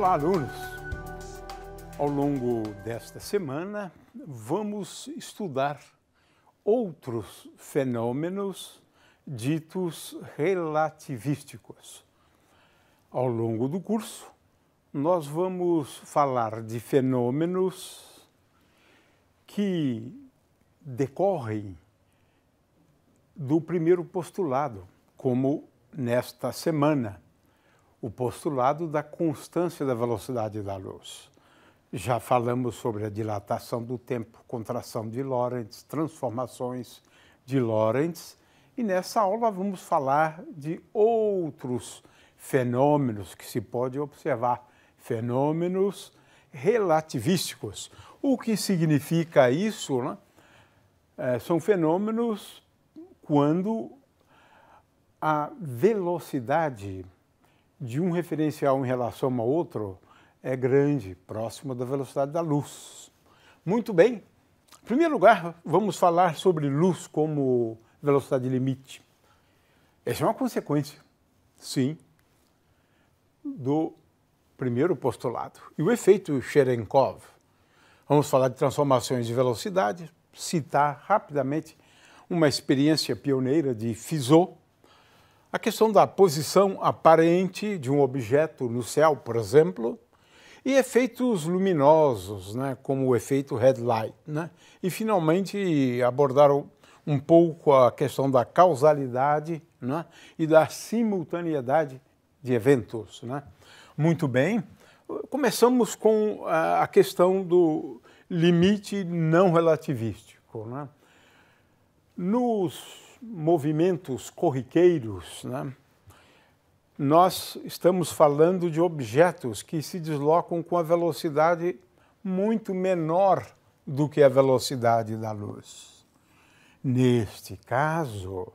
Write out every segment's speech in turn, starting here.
Olá, alunos! Ao longo desta semana, vamos estudar outros fenômenos ditos relativísticos. Ao longo do curso, nós vamos falar de fenômenos que decorrem do primeiro postulado, como nesta semana, o postulado da constância da velocidade da luz. Já falamos sobre a dilatação do tempo, contração de Lorentz, transformações de Lorentz, e nessa aula vamos falar de outros fenômenos que se pode observar, fenômenos relativísticos. O que significa isso, né? São fenômenos quando a velocidade de um referencial em relação a outro é grande, próxima da velocidade da luz. Muito bem. Em primeiro lugar, vamos falar sobre luz como velocidade limite. Essa é uma consequência, sim, do primeiro postulado. E o efeito Cherenkov. Vamos falar de transformações de velocidade, citar rapidamente uma experiência pioneira de Fizeau, a questão da posição aparente de um objeto no céu, por exemplo, e efeitos luminosos, né, como o efeito headlight, né? E, finalmente, abordaram um pouco a questão da causalidade, né, e da simultaneidade de eventos, né? Muito bem. Começamos com a questão do limite não relativístico, né? Nos movimentos corriqueiros, né, nós estamos falando de objetos que se deslocam com a velocidade muito menor do que a velocidade da luz. Neste caso,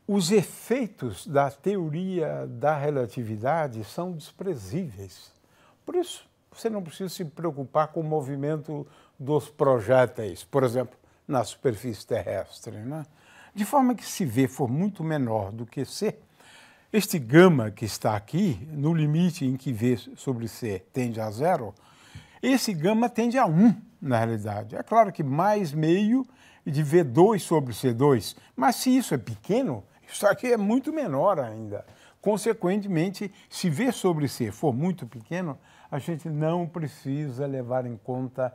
os efeitos da teoria da relatividade são desprezíveis. Por isso, você não precisa se preocupar com o movimento dos projéteis, por exemplo, na superfície terrestre, né? De forma que, se V for muito menor do que C, este gama que está aqui, no limite em que V sobre C tende a zero, esse gama tende a 1, na realidade. É claro que mais meio de V2 sobre C2, mas se isso é pequeno, isso aqui é muito menor ainda. Consequentemente, se V sobre C for muito pequeno, a gente não precisa levar em conta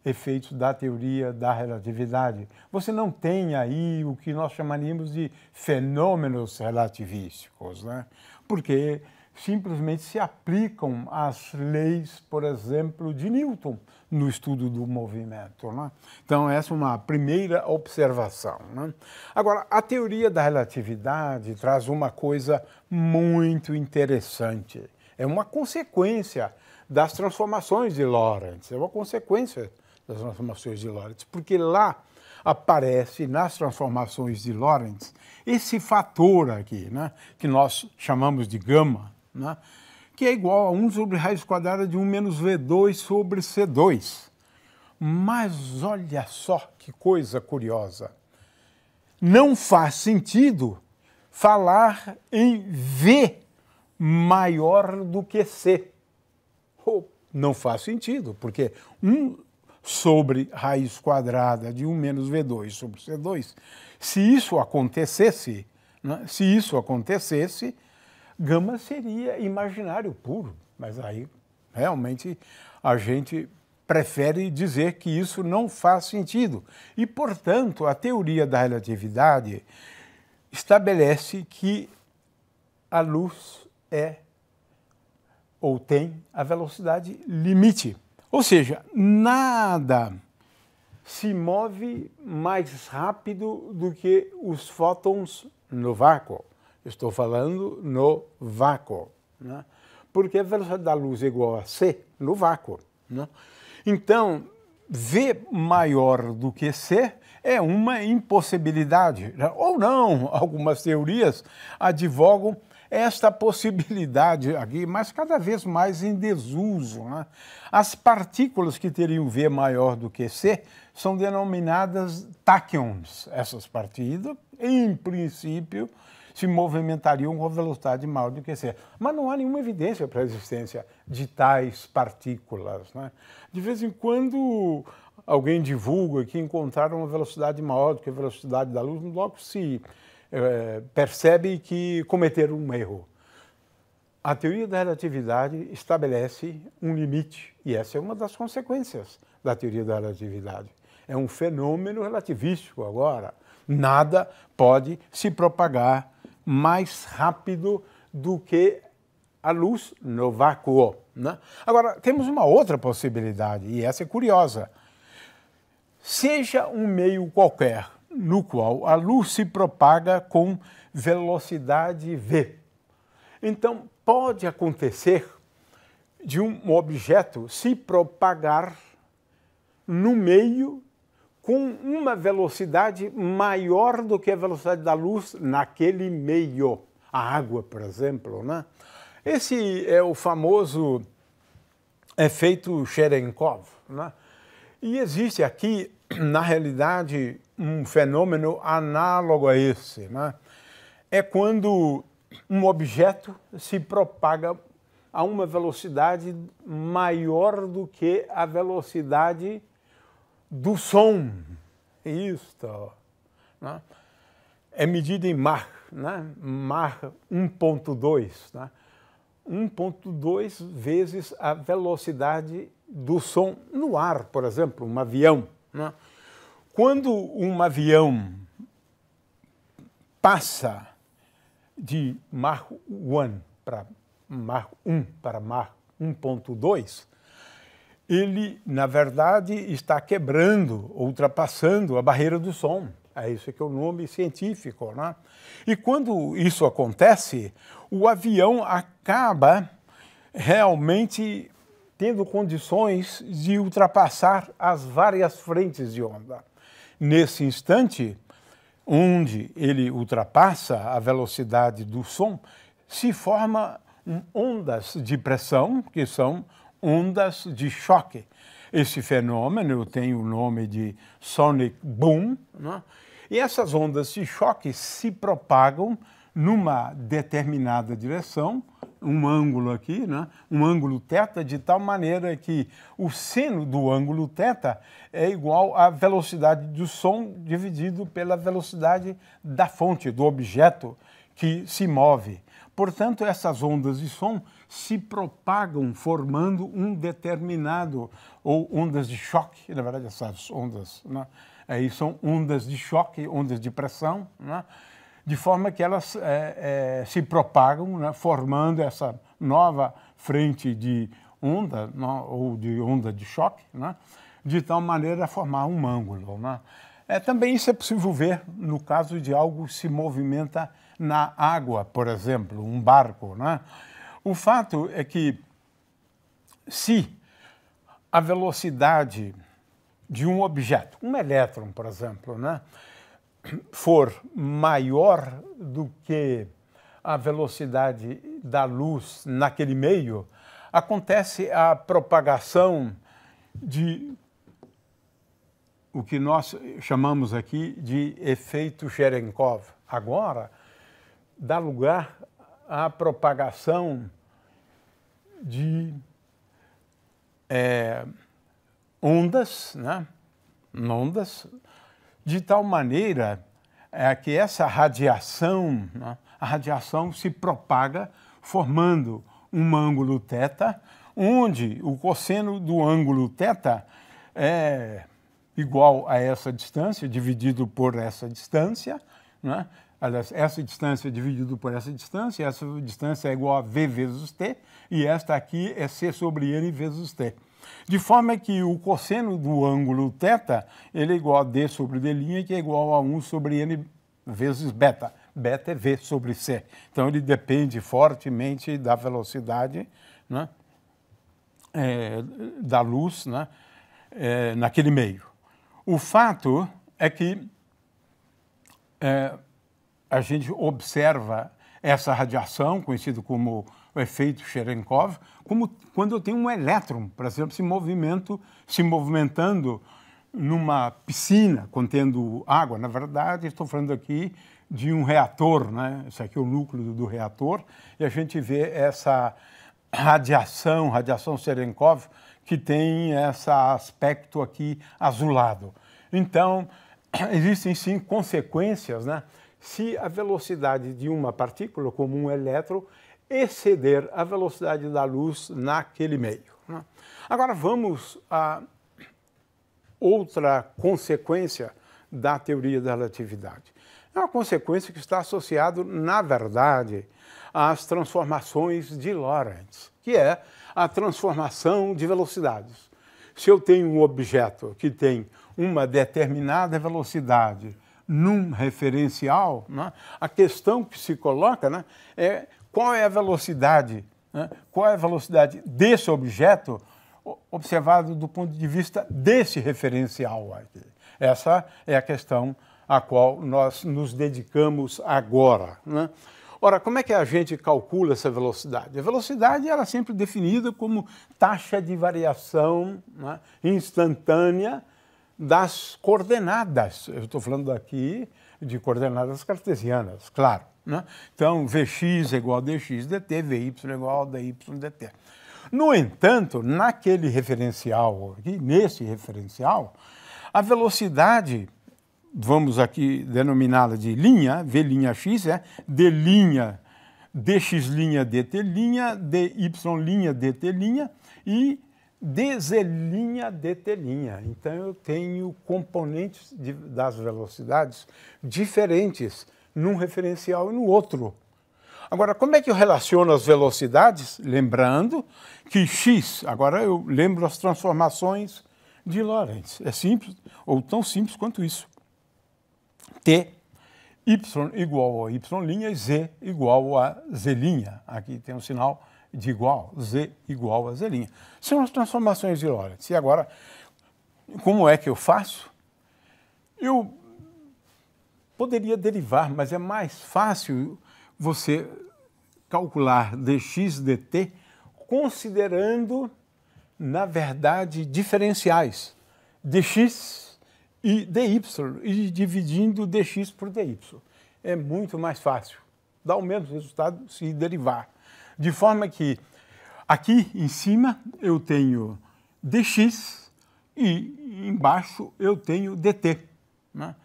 efeitos da teoria da relatividade. Você não tem aí o que nós chamaríamos de fenômenos relativísticos, né? Porque simplesmente se aplicam as leis, por exemplo, de Newton no estudo do movimento, né? Então, essa é uma primeira observação, né? Agora, a teoria da relatividade traz uma coisa muito interessante. É uma consequência das transformações de Lorentz, é uma consequência das transformações de Lorentz, porque lá aparece nas transformações de Lorentz esse fator aqui, né, que nós chamamos de gama, né, que é igual a 1 sobre raiz quadrada de 1 menos V2 sobre C2. Mas olha só que coisa curiosa. Não faz sentido falar em V maior do que C. Não faz sentido, porque 1 sobre raiz quadrada de 1 menos V2 sobre C2, se isso acontecesse, né, gama seria imaginário puro, mas aí realmente a gente prefere dizer que isso não faz sentido. E, portanto, a teoria da relatividade estabelece que a luz é ou tem a velocidade limite. Ou seja, nada se move mais rápido do que os fótons no vácuo. Estou falando no vácuo, né? Porque a velocidade da luz é igual a C no vácuo, né? Então, V maior do que C é uma impossibilidade, né? Ou não, algumas teorias advogam esta possibilidade aqui, mas cada vez mais em desuso, né? As partículas que teriam V maior do que C são denominadas táquions. Essas partículas, em princípio, se movimentariam com velocidade maior do que c. Mas não há nenhuma evidência para a existência de tais partículas, né? De vez em quando alguém divulga que encontraram uma velocidade maior do que a velocidade da luz, logo se percebe que cometeram um erro. A teoria da relatividade estabelece um limite, e essa é uma das consequências da teoria da relatividade. É um fenômeno relativístico agora. Nada pode se propagar mais rápido do que a luz no vácuo, né? Agora, temos uma outra possibilidade, e essa é curiosa. Seja um meio qualquer no qual a luz se propaga com velocidade v. Então, pode acontecer de um objeto se propagar no meio com uma velocidade maior do que a velocidade da luz naquele meio. A água, por exemplo, né? Esse é o famoso efeito Cherenkov, né? E existe aqui, na realidade, um fenômeno análogo a esse, né? É quando um objeto se propaga a uma velocidade maior do que a velocidade do som. Isto, né? É medida em Mach, né? Mach 1.2, né? 1.2 vezes a velocidade do som no ar, por exemplo, um avião, né? Quando um avião passa de Mach 1 para Mach 1 para Mach 1.2, ele, na verdade, está quebrando, ultrapassando a barreira do som. É isso que é o nome científico, né? E quando isso acontece, o avião acaba realmente tendo condições de ultrapassar as várias frentes de onda. Nesse instante, onde ele ultrapassa a velocidade do som, se formam ondas de pressão, que são ondas de choque. Esse fenômeno tem o nome de sonic boom, né? E essas ondas de choque se propagam numa determinada direção, um ângulo aqui, né? Um ângulo θ, de tal maneira que o seno do ângulo θ é igual à velocidade do som dividido pela velocidade da fonte, do objeto que se move. Portanto, essas ondas de som se propagam formando um determinado, ou ondas de choque, na verdade essas ondas, né? Aí são ondas de choque, ondas de pressão, né? De forma que elas se propagam, né? Formando essa nova frente de onda, né? Ou de onda de choque, né? De tal maneira a formar um ângulo, né? Também isso é possível ver no caso de algo que se movimenta na água, por exemplo, um barco, né? O fato é que se a velocidade de um objeto, um elétron, por exemplo, né, for maior do que a velocidade da luz naquele meio, acontece a propagação de o que nós chamamos aqui de efeito Cherenkov. Agora, dá lugar à propagação de ondas, né? Ondas, de tal maneira que essa radiação, né? A radiação se propaga formando um ângulo θ, onde o cosseno do ângulo θ é igual a essa distância, dividido por essa distância, né? Aliás, essa distância dividido por essa distância é igual a V vezes T, e esta aqui é C sobre N vezes T. De forma que o cosseno do ângulo θ ele é igual a D sobre D', que é igual a 1 sobre N vezes beta. Beta é V sobre C. Então, ele depende fortemente da velocidade, né, da luz, né, naquele meio. O fato é que a gente observa essa radiação, conhecida como o efeito Cherenkov, como quando eu tenho um elétron, por exemplo, se movimentando numa piscina contendo água. Na verdade, estou falando aqui de um reator, né? Esse aqui é o núcleo do reator, e a gente vê essa radiação Cherenkov, que tem esse aspecto aqui azulado. Então, existem sim consequências, né? Se a velocidade de uma partícula, como um elétron, exceder a velocidade da luz naquele meio, né? Agora vamos a outra consequência da teoria da relatividade. É uma consequência que está associada, na verdade, às transformações de Lorentz, que é a transformação de velocidades. Se eu tenho um objeto que tem uma determinada velocidade num referencial, né, a questão que se coloca, né, é qual é a velocidade, né, qual é a velocidade desse objeto observado do ponto de vista desse referencial aqui. Essa é a questão a qual nós nos dedicamos agora, né? Ora, como é que a gente calcula essa velocidade? A velocidade era sempre definida como taxa de variação, né, instantânea das coordenadas. Eu estou falando aqui de coordenadas cartesianas, claro, né? Então, Vx é igual a dx dt, Vy é igual a dy dt. No entanto, naquele referencial, aqui, nesse referencial, a velocidade, vamos aqui denominá-la de linha, V'x é dx' dt', dy' dt' e dz' dt'. Então eu tenho componentes das velocidades diferentes num referencial e no outro. Agora, como é que eu relaciono as velocidades? Lembrando que x, agora eu lembro as transformações de Lorentz. É simples, ou tão simples quanto isso. T, y igual a y' e z igual a z'. Aqui tem um sinal de igual, z igual a z'. São as transformações de Lorentz. E agora, como é que eu faço? Eu poderia derivar, mas é mais fácil você calcular dx dt considerando, na verdade, diferenciais, dx e dy, e dividindo dx por dy. É muito mais fácil, dá o mesmo resultado se derivar. De forma que aqui em cima eu tenho dx e embaixo eu tenho dt, né?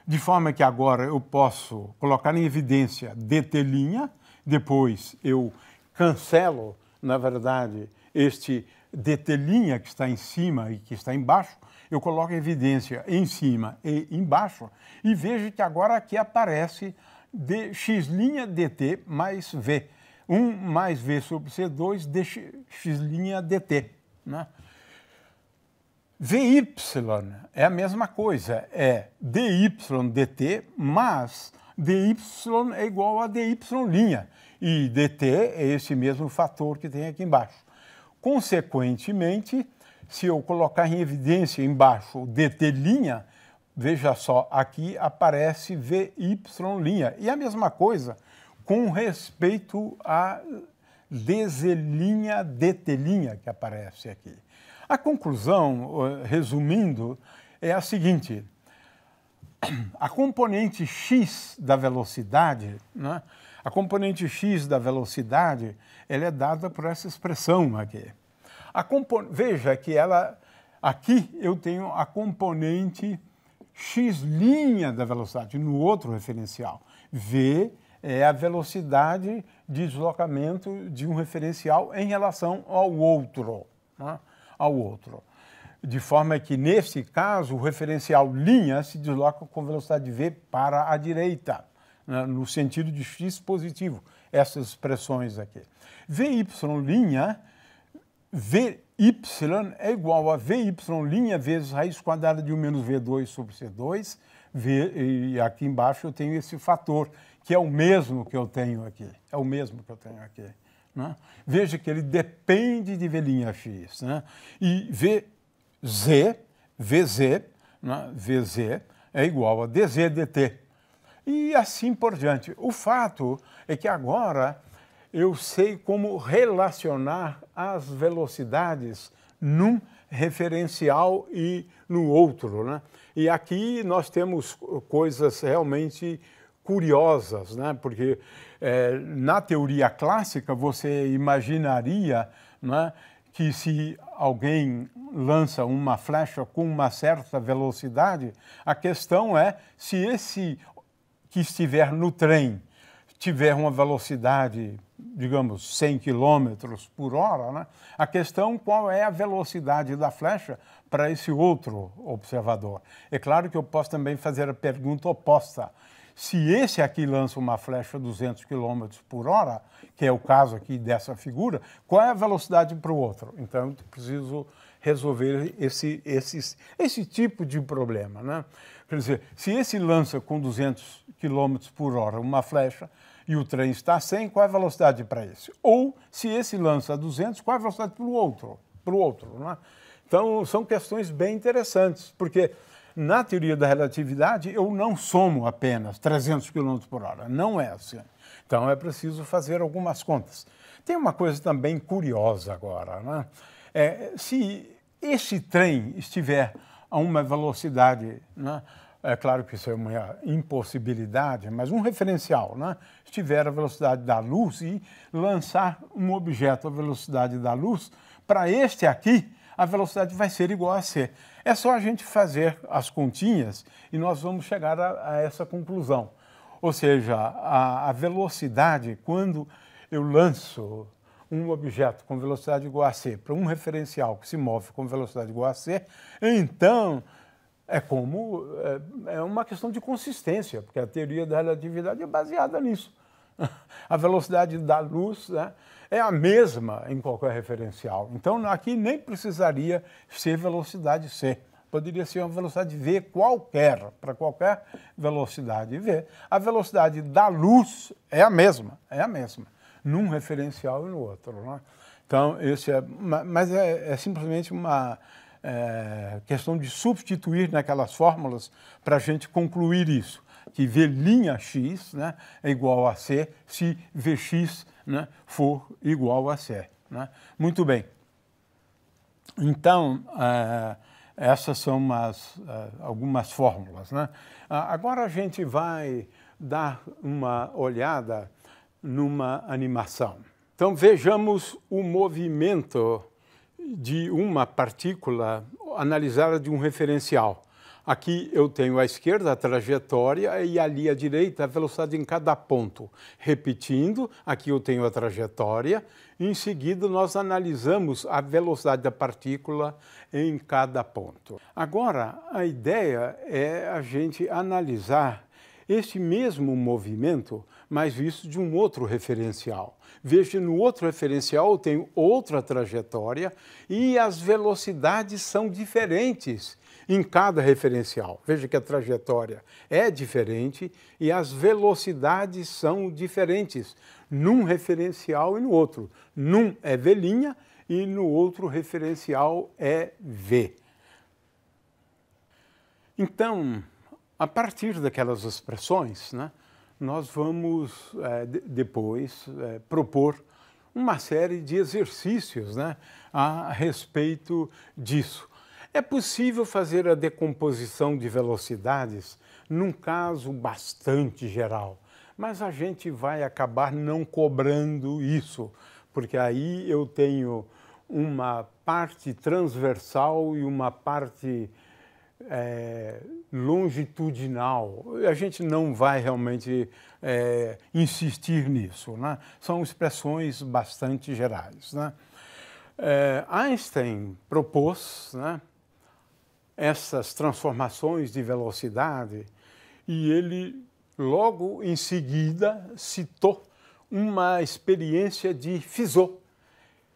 De forma que agora eu posso colocar em evidência dt', depois eu cancelo, na verdade, este dt' que está em cima e que está embaixo, eu coloco em evidência em cima e embaixo e vejo que agora aqui aparece dx' dt mais v. 1 mais v sobre c2 dx' dt, né? Vy é a mesma coisa, é dy dt, mas dy é igual a dy', e dt é esse mesmo fator que tem aqui embaixo. Consequentemente, se eu colocar em evidência embaixo dt', veja só, aqui aparece Vy'. E a mesma coisa com respeito a dz' dt' que aparece aqui. A conclusão, resumindo, é a seguinte: a componente x da velocidade, né? A componente x da velocidade, ela é dada por essa expressão aqui. Veja que aqui eu tenho a componente x' da velocidade, no outro referencial. V é a velocidade de deslocamento de um referencial em relação ao outro, né? De forma que, nesse caso, o referencial linha se desloca com velocidade v para a direita, né, no sentido de x positivo, essas expressões aqui. Vy', Vy é igual a Vy' vezes raiz quadrada de 1 menos V2 sobre C2, e aqui embaixo eu tenho esse fator, que é o mesmo que eu tenho aqui, né? Veja que ele depende de V'x, né? E Vz, né? Vz é igual a dz dt. E assim por diante. O fato é que agora eu sei como relacionar as velocidades num referencial e no outro, né? E aqui nós temos coisas realmente curiosas, né? Porque na teoria clássica você imaginaria, né, que se alguém lança uma flecha com uma certa velocidade, a questão é se esse que estiver no trem tiver uma velocidade, digamos, 100 km por hora, né? A questão qual é a velocidade da flecha para esse outro observador. É claro que eu posso também fazer a pergunta oposta. Se esse aqui lança uma flecha a 200 km por hora, que é o caso aqui dessa figura, qual é a velocidade para o outro? Então, eu preciso resolver esse tipo de problema, né? Quer dizer, se esse lança com 200 km por hora uma flecha e o trem está a 100, qual é a velocidade para esse? Ou, se esse lança a 200, qual é a velocidade para o outro, né? Então, são questões bem interessantes, porque na teoria da relatividade eu não somo apenas 300 km por hora, não é assim. Então, é preciso fazer algumas contas. Tem uma coisa também curiosa agora, né? Se esse trem estiver a uma velocidade, né? É claro que isso é uma impossibilidade, mas um referencial, né? Estiver a velocidade da luz e lançar um objeto à velocidade da luz, para este aqui, a velocidade vai ser igual a c. É só a gente fazer as continhas e nós vamos chegar a essa conclusão. Ou seja, a velocidade, quando eu lanço um objeto com velocidade igual a c para um referencial que se move com velocidade igual a c, então é uma questão de consistência, porque a teoria da relatividade é baseada nisso. A velocidade da luz, né, é a mesma em qualquer referencial. Então, aqui nem precisaria ser velocidade c. Poderia ser uma velocidade v qualquer, para qualquer velocidade v. A velocidade da luz é a mesma, num referencial e no outro, né? Então, mas é simplesmente uma questão de substituir naquelas fórmulas para a gente concluir isso, que V'x, né, é igual a c se Vx, né, for igual a c, né? Muito bem. Então, essas são algumas fórmulas, né? Agora a gente vai dar uma olhada numa animação. Então, vejamos o movimento de uma partícula analisada de um referencial. Aqui eu tenho à esquerda a trajetória e ali à direita a velocidade em cada ponto. Repetindo, aqui eu tenho a trajetória e em seguida nós analisamos a velocidade da partícula em cada ponto. Agora, a ideia é a gente analisar este mesmo movimento, mas visto de um outro referencial. Veja, no outro referencial eu tenho outra trajetória e as velocidades são diferentes em cada referencial. Veja que a trajetória é diferente e as velocidades são diferentes num referencial e no outro. Num é v' e no outro referencial é v. Então, a partir daquelas expressões, né, nós vamos depois propor uma série de exercícios, né, a respeito disso. É possível fazer a decomposição de velocidades num caso bastante geral, mas a gente vai acabar não cobrando isso, porque aí eu tenho uma parte transversal e uma parte longitudinal. A gente não vai realmente insistir nisso, né? São expressões bastante gerais, né? Einstein propôs, né, essas transformações de velocidade e ele logo em seguida citou uma experiência de Fizeau,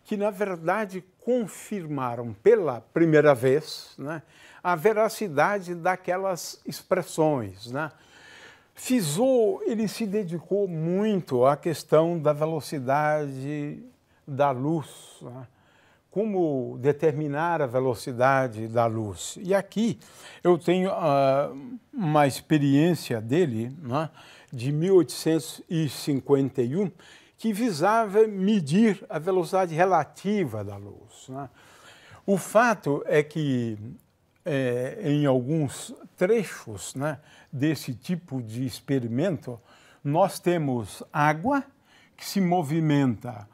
que na verdade confirmaram pela primeira vez, né, a veracidade daquelas expressões, né? Fizeau, ele se dedicou muito à questão da velocidade da luz, né? Como determinar a velocidade da luz. E aqui eu tenho uma experiência dele, né, de 1851, que visava medir a velocidade relativa da luz, né? O fato é que em alguns trechos, né, desse tipo de experimento, nós temos água que se movimenta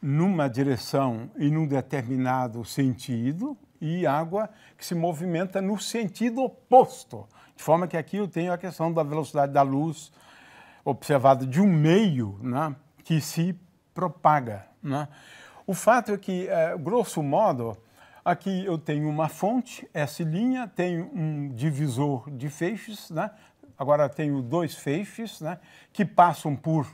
numa direção e num determinado sentido e água que se movimenta no sentido oposto. De forma que aqui eu tenho a questão da velocidade da luz observada de um meio, né, que se propaga, né? O fato é que, grosso modo, aqui eu tenho uma fonte, S', tenho um divisor de feixes, né? Agora tenho dois feixes, né, que passam por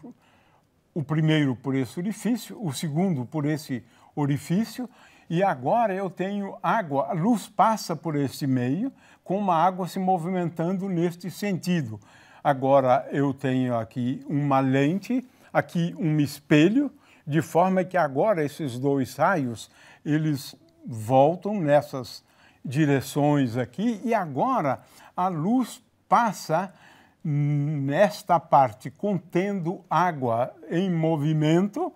o primeiro por esse orifício, o segundo por esse orifício, e agora eu tenho água, a luz passa por esse meio, com uma água se movimentando neste sentido. Agora eu tenho aqui uma lente, aqui um espelho, de forma que agora esses dois raios, eles voltam nessas direções aqui, e agora a luz passa nesta parte contendo água em movimento,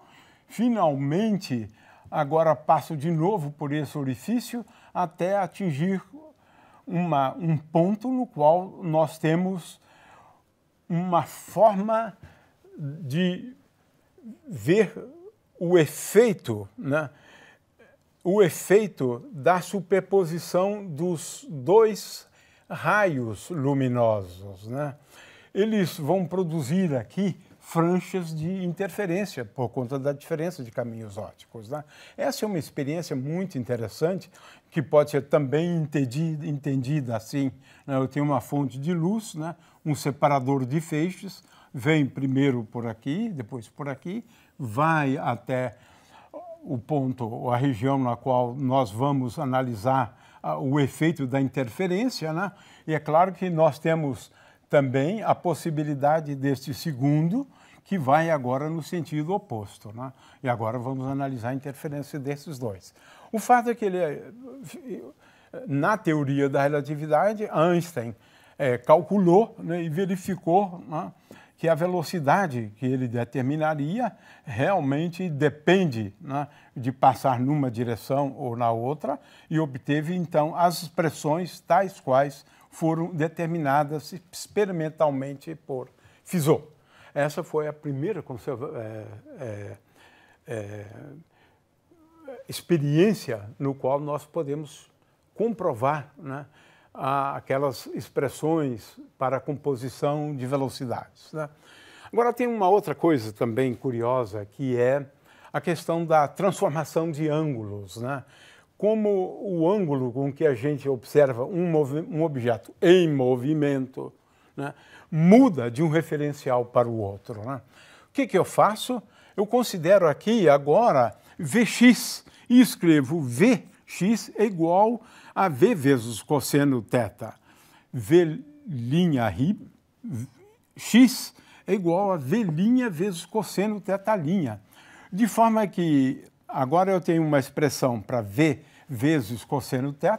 finalmente agora passo de novo por esse orifício até atingir um ponto no qual nós temos uma forma de ver o efeito, né? O efeito da superposição dos dois raios luminosos, né? Eles vão produzir aqui franjas de interferência por conta da diferença de caminhos ópticos, né? Essa é uma experiência muito interessante que pode ser também entendida assim, né? Eu tenho uma fonte de luz, né? Um separador de feixes, vem primeiro por aqui, depois por aqui, vai até o ponto, a região na qual nós vamos analisar o efeito da interferência, né? E é claro que nós temos também a possibilidade deste segundo, que vai agora no sentido oposto, né? E agora vamos analisar a interferência desses dois. O fato é que na teoria da relatividade, Einstein calculou, né, e verificou, né, que a velocidade que ele determinaria realmente depende, né, de passar numa direção ou na outra, e obteve, então, as expressões tais quais foram determinadas experimentalmente por Fizeau. Essa foi a primeira experiência no qual nós podemos comprovar, né, aquelas expressões para a composição de velocidades, né? Agora tem uma outra coisa também curiosa, que é a questão da transformação de ângulos, né? Como o ângulo com que a gente observa um objeto em movimento, né, muda de um referencial para o outro, né? O que eu faço? Eu considero aqui agora Vx e escrevo Vx é igual a V vezes cosseno θ. V' x é igual a V' vezes cosseno θ'. De forma que agora eu tenho uma expressão para V vezes cosseno θ,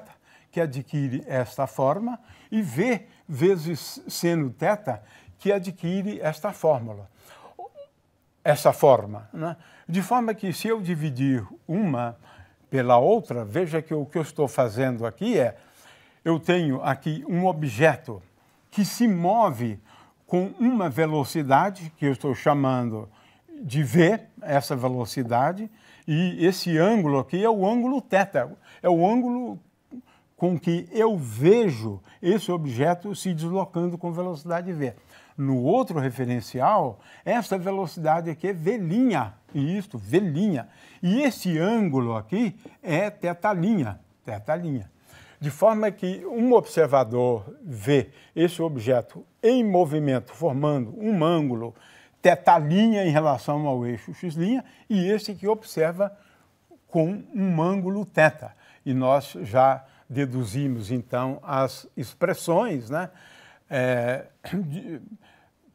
que adquire esta forma, e V vezes seno θ, que adquire esta forma, né? De forma que se eu dividir uma pela outra, veja que o que eu estou fazendo aqui eu tenho aqui um objeto que se move com uma velocidade, que eu estou chamando de V, essa velocidade, e esse ângulo aqui é o ângulo θ, é o ângulo com que eu vejo esse objeto se deslocando com velocidade V. No outro referencial, essa velocidade aqui é V', V'. E esse ângulo aqui é θ'. De forma que um observador vê esse objeto em movimento, formando um ângulo θ' em relação ao eixo x', e esse que observa com um ângulo θ. E nós já deduzimos, então, as expressões, né,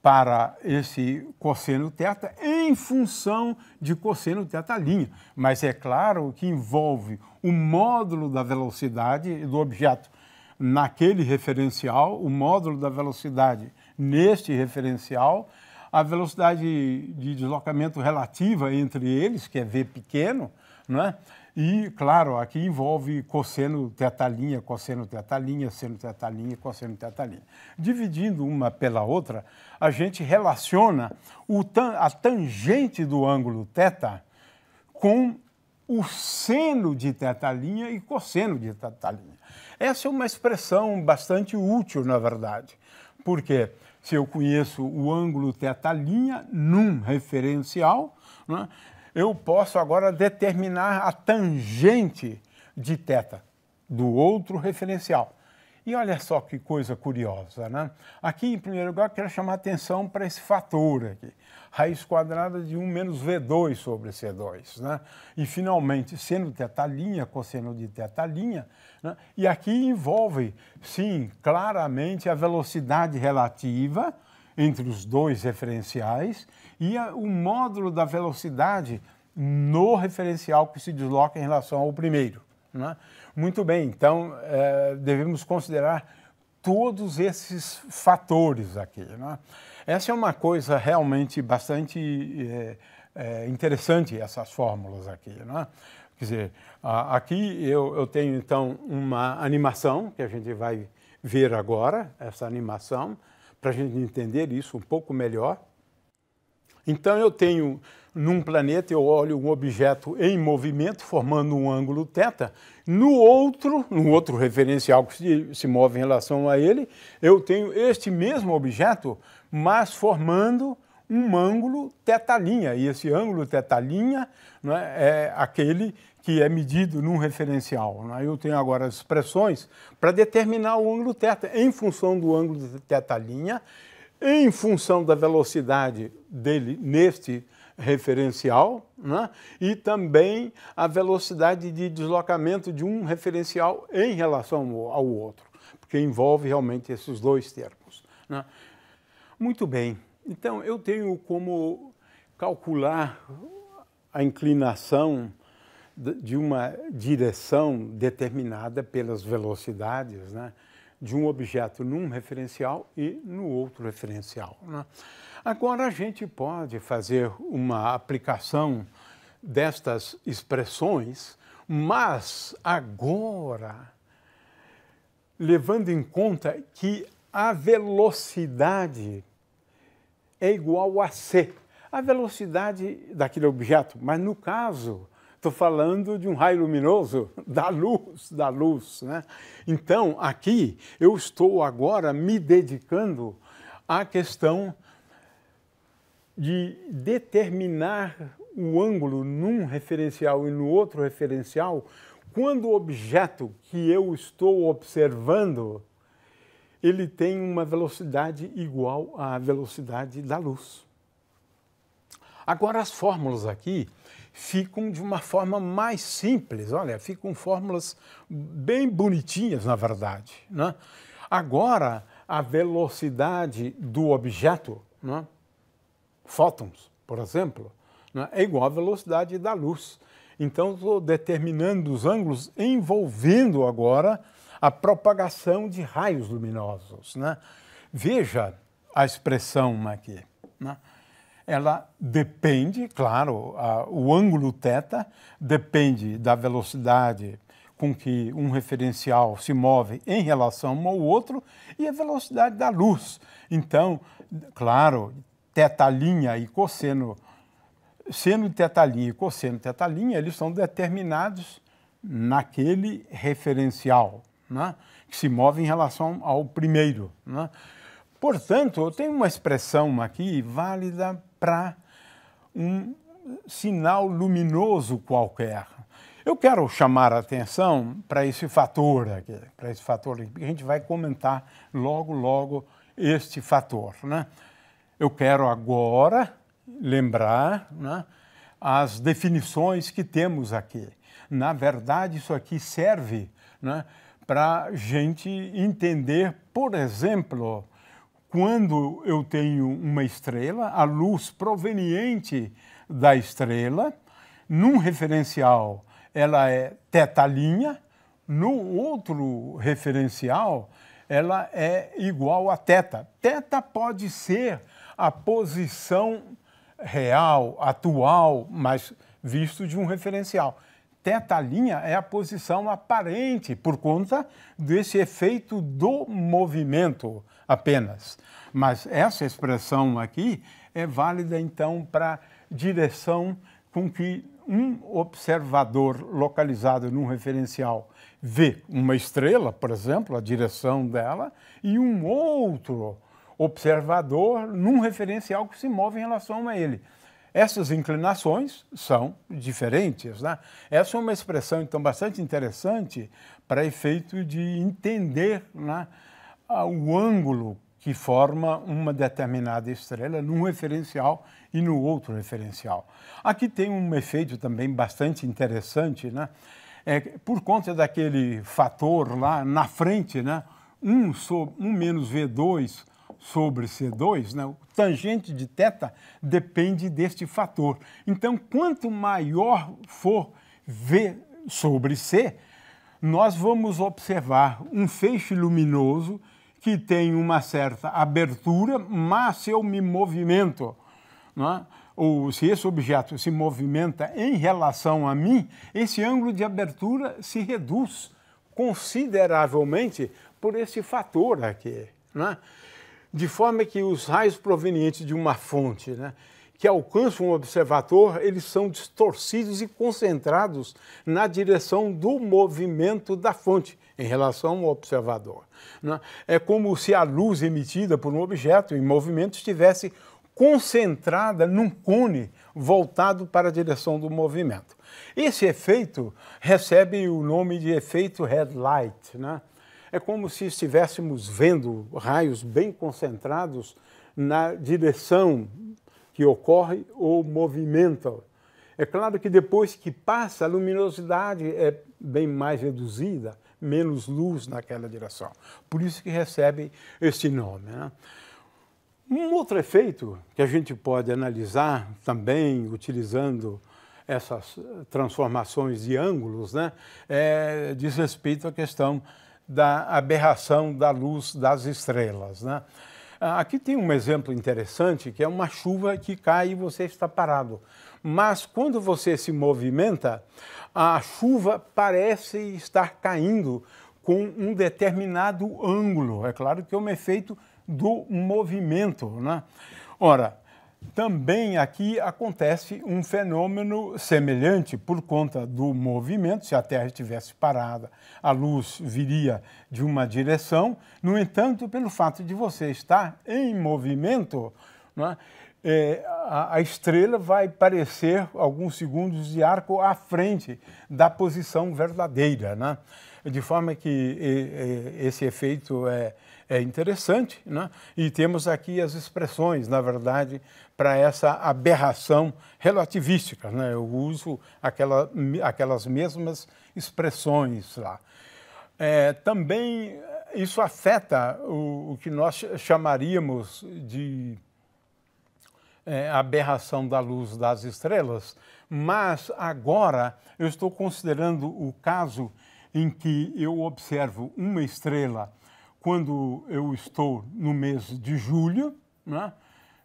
para esse cosseno θ em função de cosseno θ'. Mas é claro que envolve o módulo da velocidade do objeto naquele referencial, o módulo da velocidade neste referencial, a velocidade de deslocamento relativa entre eles, que é V pequeno, não é? E, claro, aqui envolve cosseno tetalinha, cosseno tetalinha, seno tetalinha, cosseno tetalinha. Dividindo uma pela outra, a gente relaciona a tangente do ângulo θ com o seno de tetalinha e cosseno de tetalinha. Essa é uma expressão bastante útil, na verdade, porque se eu conheço o ângulo tetalinha num referencial, né, eu posso agora determinar a tangente de θ do outro referencial. E olha só que coisa curiosa, né? Aqui, em primeiro lugar, quero chamar a atenção para esse fator aqui. Raiz quadrada de 1 menos V2 sobre C2, né? E, finalmente, seno tetalinha, cosseno de tetalinha, né? E aqui envolve, sim, claramente a velocidade relativa entre os dois referenciais e o módulo da velocidade no referencial que se desloca em relação ao primeiro, né? Muito bem, então devemos considerar todos esses fatores aqui, né? Essa é uma coisa realmente bastante interessante, essas fórmulas aqui, né? Quer dizer, aqui eu tenho então uma animação que a gente vai ver agora, essa animação, para a gente entender isso um pouco melhor. Então, eu tenho, num planeta, eu olho um objeto em movimento, formando um ângulo θ. No outro referencial que se move em relação a ele, eu tenho este mesmo objeto, mas formando um ângulo θ'. E esse ângulo θ', né, é aquele que é medido num referencial, né? Eu tenho agora as expressões para determinar o ângulo θ em função do ângulo θ', em função da velocidade dele neste referencial, né? E também a velocidade de deslocamento de um referencial em relação ao outro, porque envolve realmente esses dois termos, né? Muito bem, então eu tenho como calcular a inclinação de uma direção determinada pelas velocidades, né, de um objeto num referencial e no outro referencial, né? Agora a gente pode fazer uma aplicação destas expressões, mas agora levando em conta que a velocidade é igual a c, a velocidade daquele objeto, mas no caso estou falando de um raio luminoso, da luz, né? Então, aqui, eu estou agora me dedicando à questão de determinar o ângulo num referencial e no outro referencial, quando o objeto que eu estou observando, ele tem uma velocidade igual à velocidade da luz. Agora, as fórmulas aqui ficam de uma forma mais simples, olha, ficam fórmulas bem bonitinhas, na verdade, né? Agora, a velocidade do objeto, né, fótons, por exemplo, né, é igual à velocidade da luz. Então, estou determinando os ângulos envolvendo agora a propagação de raios luminosos, né? Veja a expressão aqui, né? Ela depende, claro, o ângulo θ depende da velocidade com que um referencial se move em relação ao outro e a velocidade da luz. Então, claro, θ' e cosseno, seno de θ' e cosseno de θ', eles são determinados naquele referencial, né, que se move em relação ao primeiro, né? Portanto, eu tenho uma expressão aqui válida para um sinal luminoso qualquer. Eu quero chamar a atenção para esse fator aqui, porque a gente vai comentar logo este fator, né? Eu quero agora lembrar, né, as definições que temos aqui. Na verdade, isso aqui serve, né, para a gente entender, por exemplo, quando eu tenho uma estrela, a luz proveniente da estrela, num referencial ela é θ', no outro referencial ela é igual a θ. Θ pode ser a posição real, atual, mas visto de um referencial. θ' é a posição aparente por conta desse efeito do movimento apenas. Mas essa expressão aqui é válida, então, para a direção com que um observador localizado num referencial vê uma estrela, por exemplo, a direção dela, e um outro observador num referencial que se move em relação a ele. Essas inclinações são diferentes, né? Essa é uma expressão, então, bastante interessante para efeito de entender, né, o ângulo que forma uma determinada estrela num referencial e no outro referencial. Aqui tem um efeito também bastante interessante, né? Por conta daquele fator lá na frente, né? 1 menos V2 sobre C2, né? O tangente de θ depende deste fator. Então, quanto maior for V sobre C, nós vamos observar um feixe luminoso que tem uma certa abertura, mas se eu me movimento, né? Ou se esse objeto se movimenta em relação a mim, esse ângulo de abertura se reduz consideravelmente por esse fator aqui, né? De forma que os raios provenientes de uma fonte, né, que alcançam um observador, eles são distorcidos e concentrados na direção do movimento da fonte em relação ao observador, né? É como se a luz emitida por um objeto em movimento estivesse concentrada num cone voltado para a direção do movimento. Esse efeito recebe o nome de efeito headlight, né? É como se estivéssemos vendo raios bem concentrados na direção que ocorre o movimento. É claro que depois que passa, a luminosidade é bem mais reduzida, menos luz naquela direção. Por isso que recebe este nome, né? Um outro efeito que a gente pode analisar também utilizando essas transformações de ângulos, né, diz respeito à questão da aberração da luz das estrelas, né? Aqui tem um exemplo interessante, que é uma chuva que cai e você está parado. Mas quando você se movimenta, a chuva parece estar caindo com um determinado ângulo. É claro que é um efeito do movimento, né? Ora, também aqui acontece um fenômeno semelhante por conta do movimento. Se a Terra estivesse parada, a luz viria de uma direção. No entanto, pelo fato de você estar em movimento, né, a estrela vai parecer alguns segundos de arco à frente da posição verdadeira, né? De forma que esse efeito é interessante, né? E temos aqui as expressões, na verdade, para essa aberração relativística, né? Eu uso aquelas mesmas expressões lá. Também isso afeta o que nós chamaríamos de aberração da luz das estrelas, mas agora eu estou considerando o caso em que eu observo uma estrela quando eu estou no mês de julho, né?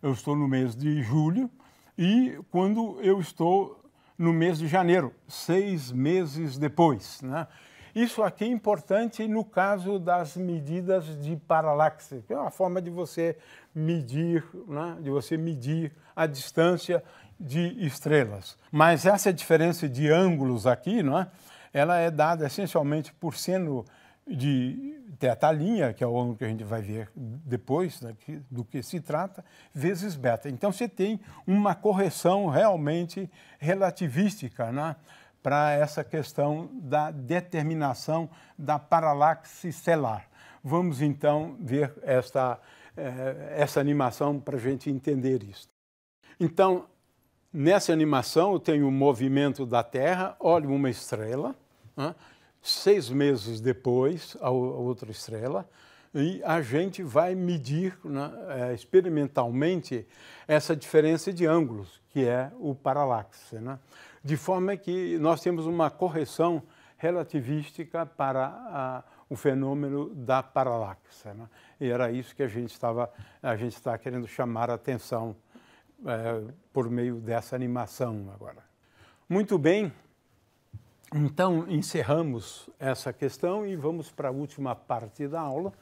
Eu estou no mês de julho, e quando eu estou no mês de janeiro, 6 meses depois, né? Isso aqui é importante no caso das medidas de paralaxe, que é uma forma de você medir, né? De você medir a distância de estrelas. Mas essa diferença de ângulos aqui, não é? Ela é dada essencialmente por seno de θ', que é o ângulo que a gente vai ver depois, do que se trata, vezes beta. Então você tem uma correção realmente relativística, né, para essa questão da determinação da paralaxe estelar. Vamos então ver essa animação para a gente entender isso. Então, nessa animação eu tenho o movimento da Terra, olho uma estrela, né? 6 meses depois, a outra estrela, e a gente vai medir, né, experimentalmente essa diferença de ângulos, que é o paralaxe, né? De forma que nós temos uma correção relativística para o fenômeno da paralaxe, né? E era isso que a gente está querendo chamar a atenção por meio dessa animação agora. Muito bem. Então, encerramos essa questão e vamos para a última parte da aula,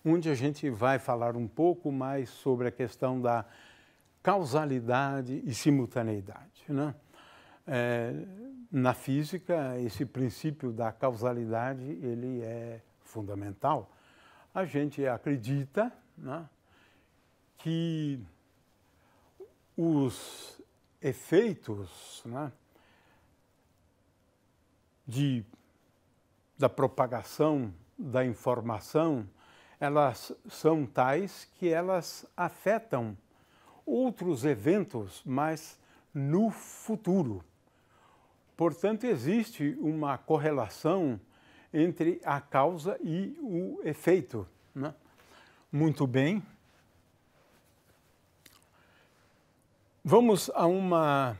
onde a gente vai falar um pouco mais sobre a questão da causalidade e simultaneidade, né? Na física, esse princípio da causalidade ele é fundamental. A gente acredita, né, que os efeitos, né, da propagação da informação, elas são tais que elas afetam outros eventos, mas no futuro. Portanto, existe uma correlação entre a causa e o efeito, né? Muito bem. Vamos a uma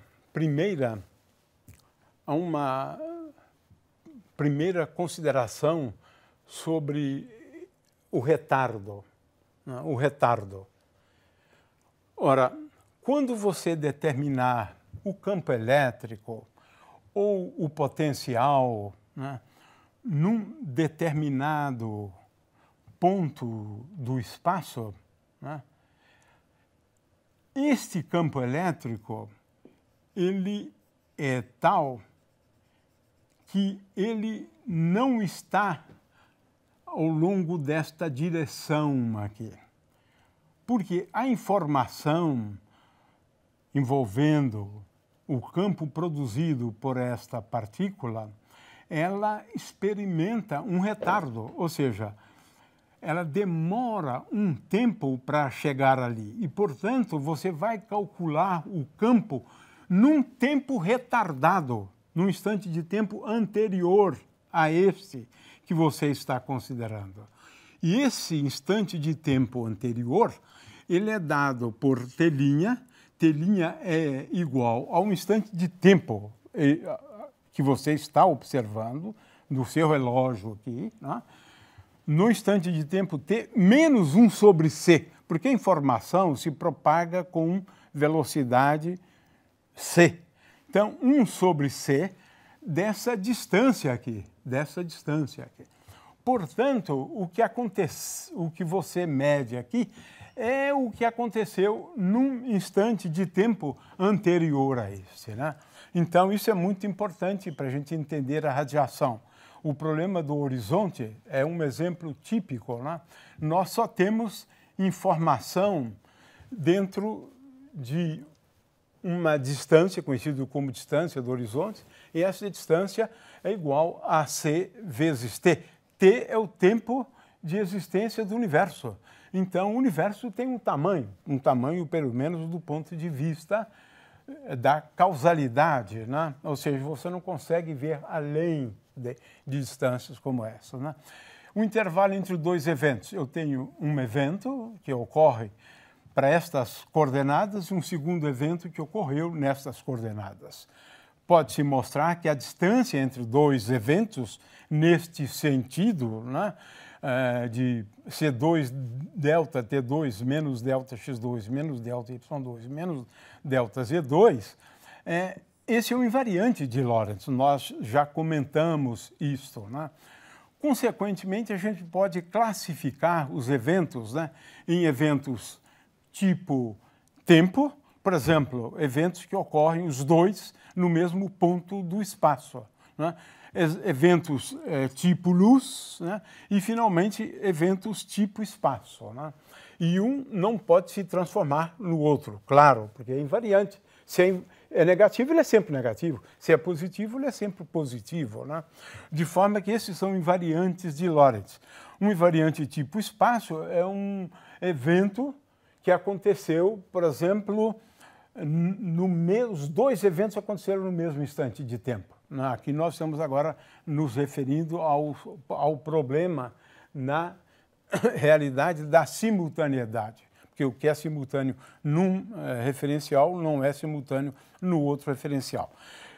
primeira consideração sobre o retardo, né? O retardo. Ora, quando você determinar o campo elétrico ou o potencial, né, num determinado ponto do espaço, né, este campo elétrico ele é tal que ele não está ao longo desta direção aqui. Porque a informação envolvendo o campo produzido por esta partícula, ela experimenta um retardo, ou seja, ela demora um tempo para chegar ali. E, portanto, você vai calcular o campo num tempo retardado, num instante de tempo anterior a esse que você está considerando. E esse instante de tempo anterior, ele é dado por telinha. Telinha é igual ao instante de tempo que você está observando no seu relógio aqui, né? No instante de tempo t menos 1 sobre c, porque a informação se propaga com velocidade c. Então, 1 sobre c dessa distância aqui, Portanto, o que você mede aqui é o que aconteceu num instante de tempo anterior a esse, né? Então, isso é muito importante para a gente entender a radiação. O problema do horizonte é um exemplo típico, né? Nós só temos informação dentro de uma distância, conhecida como distância do horizonte, e essa distância é igual a c vezes t. T é o tempo de existência do universo. Então, o universo tem um tamanho pelo menos do ponto de vista da causalidade, né? Ou seja, você não consegue ver além de distâncias como essa, né? O intervalo entre dois eventos. Eu tenho um evento que ocorre para estas coordenadas e um segundo evento que ocorreu nestas coordenadas. Pode-se mostrar que a distância entre dois eventos, neste sentido, né, de C2 delta T2 menos delta X2 menos delta Y2 menos delta Z2, esse é um invariante de Lorentz. Nós já comentamos isto, né? Consequentemente, a gente pode classificar os eventos, né, em eventos tipo tempo, por exemplo, eventos que ocorrem os dois no mesmo ponto do espaço, né? Eventos tipo luz, né? E, finalmente, eventos tipo espaço, né? E um não pode se transformar no outro, claro, porque é invariante. Se é negativo, ele é sempre negativo. Se é positivo, ele é sempre positivo, né? De forma que esses são invariantes de Lorentz. Um invariante tipo espaço é um evento que aconteceu, por exemplo, os dois eventos aconteceram no mesmo instante de tempo. Aqui nós estamos agora nos referindo ao problema na realidade da simultaneidade, porque o que é simultâneo num referencial não é simultâneo no outro referencial.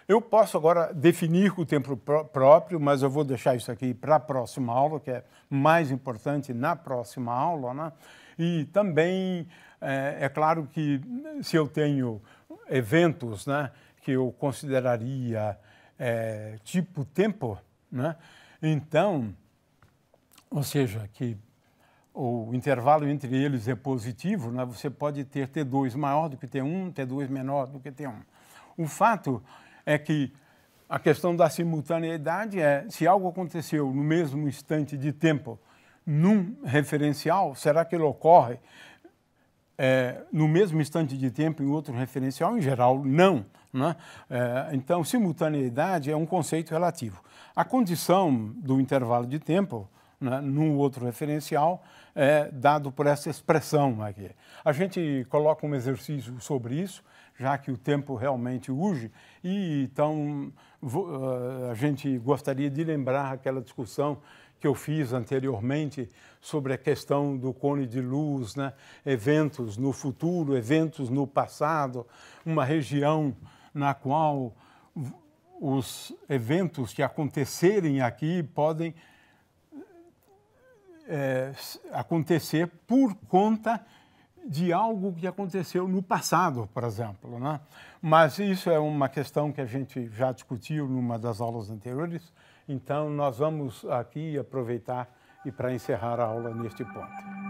Eu posso agora definir o tempo próprio, mas eu vou deixar isso aqui para a próxima aula, que é mais importante na próxima aula, né? E também é claro que se eu tenho eventos, né, que eu consideraria tipo tempo, né? Então, ou seja, que o intervalo entre eles é positivo, né? Você pode ter T2 maior do que T1, T2 menor do que T1. O fato é que a questão da simultaneidade é, se algo aconteceu no mesmo instante de tempo num referencial, será que ele ocorre no mesmo instante de tempo em outro referencial? Em geral, não, né? Então, simultaneidade é um conceito relativo. A condição do intervalo de tempo, né, num outro referencial é dado por essa expressão aqui. A gente coloca um exercício sobre isso, já que o tempo realmente urge, e então a gente gostaria de lembrar aquela discussão que eu fiz anteriormente sobre a questão do cone de luz, né? Eventos no futuro, eventos no passado, uma região na qual os eventos que acontecerem aqui podem acontecer por conta de algo que aconteceu no passado, por exemplo, né? Mas isso é uma questão que a gente já discutiu numa das aulas anteriores, então nós vamos aqui aproveitar e para encerrar a aula neste ponto.